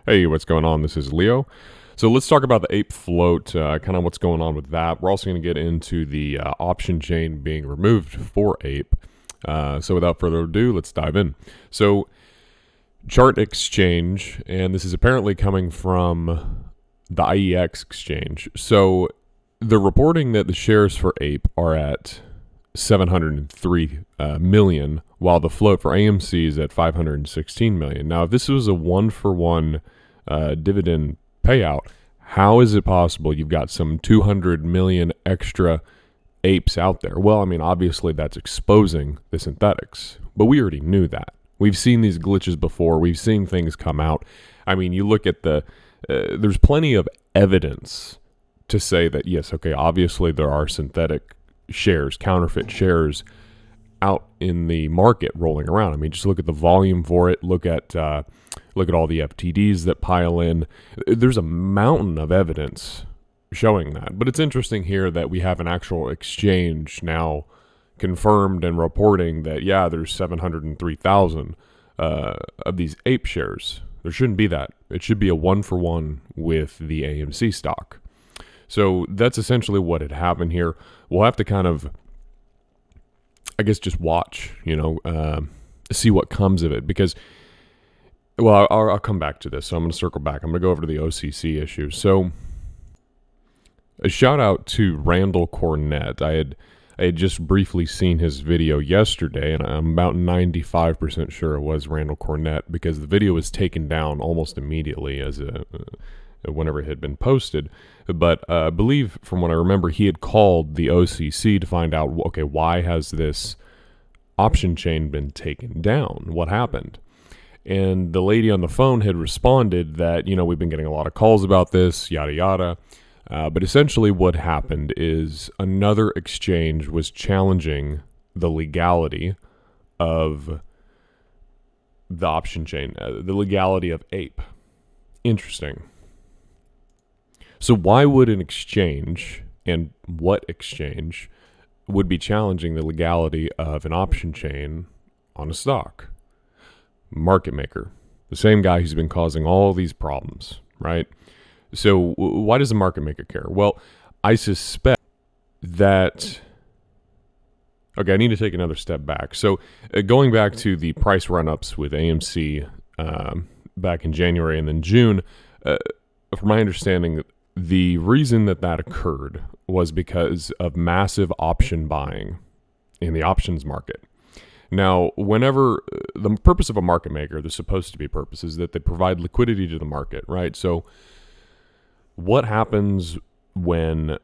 Hey, what's going on? This is Leo. So let's talk about the APE float, kind of what's going on with that. We're also going to get into the option chain being removed for APE. So without further ado, let's dive in. So Chart Exchange, and this is apparently coming from the IEX exchange. So they're reporting that the shares for APE are at 703 million, while the float for AMC is at 516 million. Now, if this was a one-for-one dividend payout, how is it possible you've got some 200 million extra apes out there? Well, I mean, obviously that's exposing the synthetics, but we already knew that. We've seen these glitches before. We've seen things come out. I mean, you look at there's plenty of evidence to say that, yes, okay, obviously there are synthetic shares, counterfeit shares out in the market rolling around. I mean, just look at the volume for it. Look at all the FTDs that pile in. There's a mountain of evidence showing that. But it's interesting here that we have an actual exchange now confirmed and reporting that, yeah, there's 703,000 of these APE shares. There shouldn't be that. It should be a one-for-one with the AMC stock. So that's essentially what had happened here. We'll have to kind of, I guess, just watch, see what comes of it. Because, well, I'll come back to this. So I'm going to circle back. I'm going to go over to the OCC issue. So a shout out to Randall Cornett. I had just briefly seen his video yesterday, and I'm about 95% sure it was Randall Cornett because the video was taken down almost immediately whenever it had been posted. But I believe, from what I remember, he had called the OCC to find out, okay, why has this option chain been taken down? What happened? And the lady on the phone had responded that, we've been getting a lot of calls about this, yada, yada. But essentially what happened is another exchange was challenging the legality of the option chain, the legality of APE. Interesting. So why would an exchange, and what exchange, would be challenging the legality of an option chain on a stock? Market maker. The same guy who's been causing all these problems, right? So why does the market maker care? Well, I suspect that... Okay, I need to take another step back. So going back to the price run-ups with AMC back in January and then June, from my understanding, the reason that occurred was because of massive option buying in the options market. Now, whenever the purpose of a market maker, the supposed to be purpose, is that they provide liquidity to the market, right? So what happens when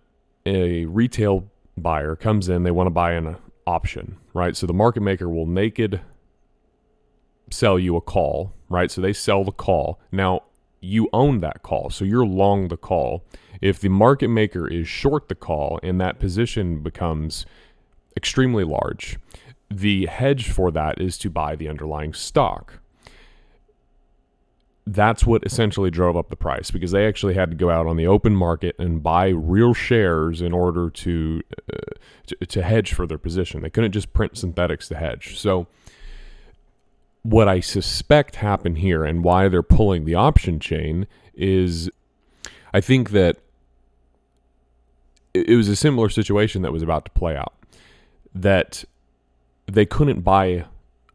a retail buyer comes in, they want to buy an option, right? So the market maker will naked sell you a call, right? So they sell the call. Now, you own that call, so you're long the call. If the market maker is short the call and that position becomes extremely large, the hedge for that is to buy the underlying stock. That's what essentially drove up the price, because they actually had to go out on the open market and buy real shares in order to hedge for their position. They couldn't just print synthetics to hedge. So what I suspect happened here and why they're pulling the option chain is, I think that it was a similar situation that was about to play out, that they couldn't buy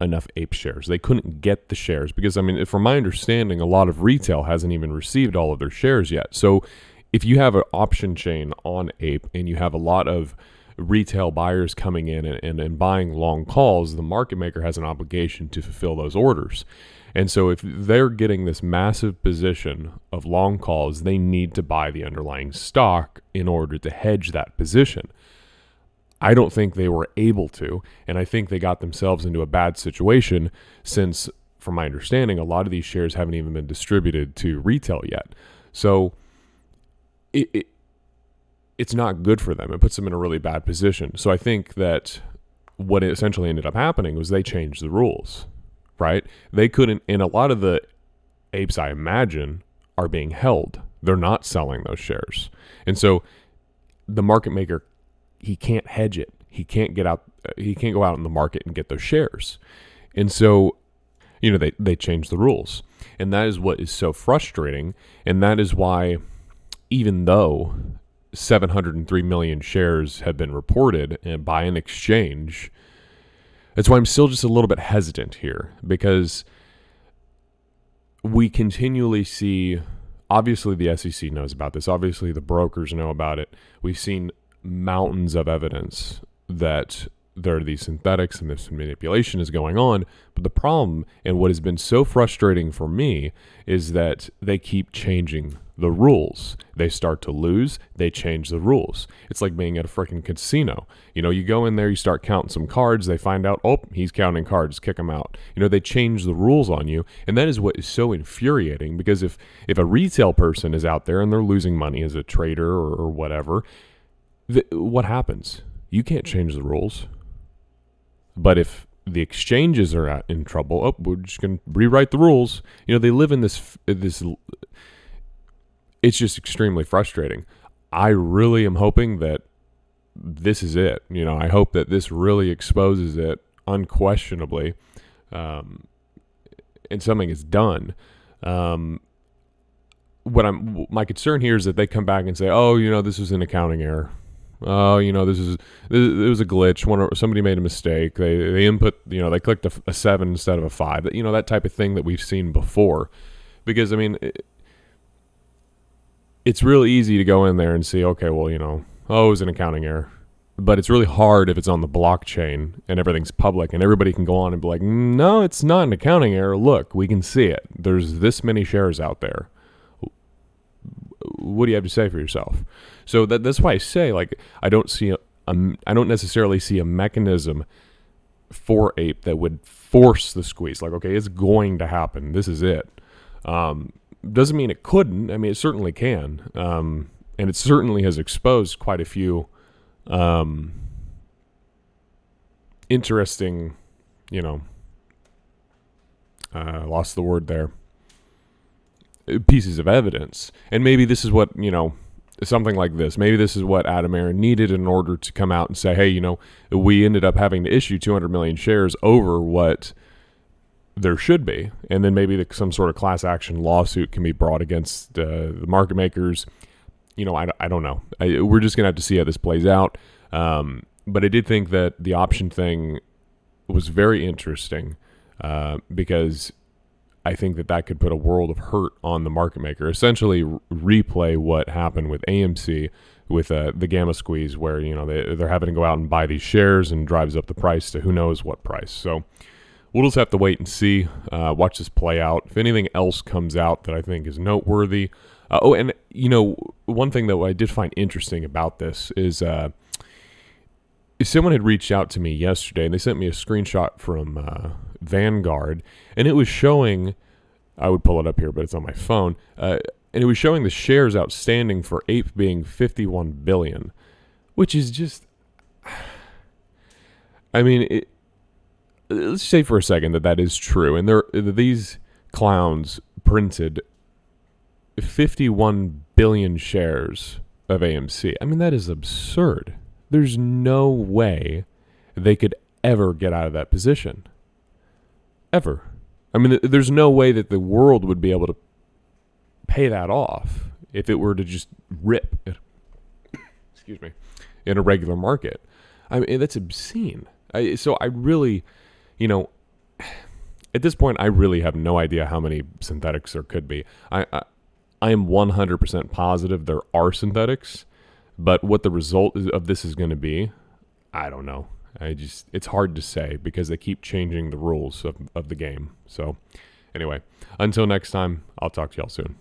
enough APE shares. They couldn't get the shares because, I mean, from my understanding, a lot of retail hasn't even received all of their shares yet. So if you have an option chain on APE and you have a lot of retail buyers coming in and buying long calls, the market maker has an obligation to fulfill those orders. And so if they're getting this massive position of long calls, they need to buy the underlying stock in order to hedge that position. I don't think they were able to, and I think they got themselves into a bad situation since, from my understanding, a lot of these shares haven't even been distributed to retail yet. So it's not good for them. It puts them in a really bad position. So I think that what essentially ended up happening was they changed the rules, right? They couldn't, and a lot of the apes, I imagine, are being held. They're not selling those shares. And so the market maker, he can't hedge it. He can't go out in the market and get those shares. And so, they changed the rules. And that is what is so frustrating. And that is why, even though 703 million shares have been reported by an exchange, that's why I'm still just a little bit hesitant here, because we continually see, obviously the SEC knows about this, obviously the brokers know about it. We've seen mountains of evidence that there are these synthetics and this manipulation is going on. But the problem, and what has been so frustrating for me, is that they keep changing the rules. They start to lose, they change the rules. It's like being at a freaking casino. You know, you go in there, you start counting some cards, they find out, oh, he's counting cards, kick him out. You know, they change the rules on you, and that is what is so infuriating, because if a retail person is out there and they're losing money as a trader or whatever, what happens? You can't change the rules. But if the exchanges are in trouble, oh, we're just going to rewrite the rules. You know, they live in this. It's just extremely frustrating. I really am hoping that this is it. You know, I hope that this really exposes it unquestionably, and something is done. My concern here is that they come back and say, oh, you know, this was an accounting error. Oh, you know, it was a glitch. Somebody made a mistake. They input, you know, they clicked a 7 instead of a 5. You know, that type of thing that we've seen before. Because, I mean, it's really easy to go in there and see, okay, well, you know, oh, it was an accounting error. But it's really hard if it's on the blockchain and everything's public and everybody can go on and be like, no, it's not an accounting error. Look, we can see it. There's this many shares out there. What do you have to say for yourself? So that's why I say, like, I don't necessarily see a mechanism for APE that would force the squeeze. Like, okay, it's going to happen. This is it. Doesn't mean it couldn't. I mean, it certainly can. And it certainly has exposed quite a few interesting, you know, lost the word there, pieces of evidence. And maybe this is what, you know, something like this. Maybe this is what Adam Aaron needed in order to come out and say, hey, you know, we ended up having to issue 200 million shares over what there should be. And then maybe some sort of class action lawsuit can be brought against the market makers. You know, I don't know. We're just going to have to see how this plays out. But I did think that the option thing was very interesting because I think that could put a world of hurt on the market maker. Essentially replay what happened with AMC with the gamma squeeze, where, you know, they're having to go out and buy these shares and drives up the price to who knows what price. So we'll just have to wait and see, watch this play out. If anything else comes out that I think is noteworthy. And, you know, one thing that I did find interesting about this is someone had reached out to me yesterday, and they sent me a screenshot from Vanguard, and it was showing, I would pull it up here, but it's on my phone, and it was showing the shares outstanding for APE being 51 billion, which is just, I mean, let's say for a second that is true, and these clowns printed 51 billion shares of AMC. I mean, that is absurd. There's no way they could ever get out of that position. Ever. I mean, there's no way that the world would be able to pay that off if it were to just rip it, excuse me, in a regular market. I mean, that's obscene. So I really, you know, at this point, I really have no idea how many synthetics there could be. I am 100% positive there are synthetics, but what the result of this is going to be, I don't know. It's hard to say because they keep changing the rules of the game. So anyway, until next time, I'll talk to y'all soon.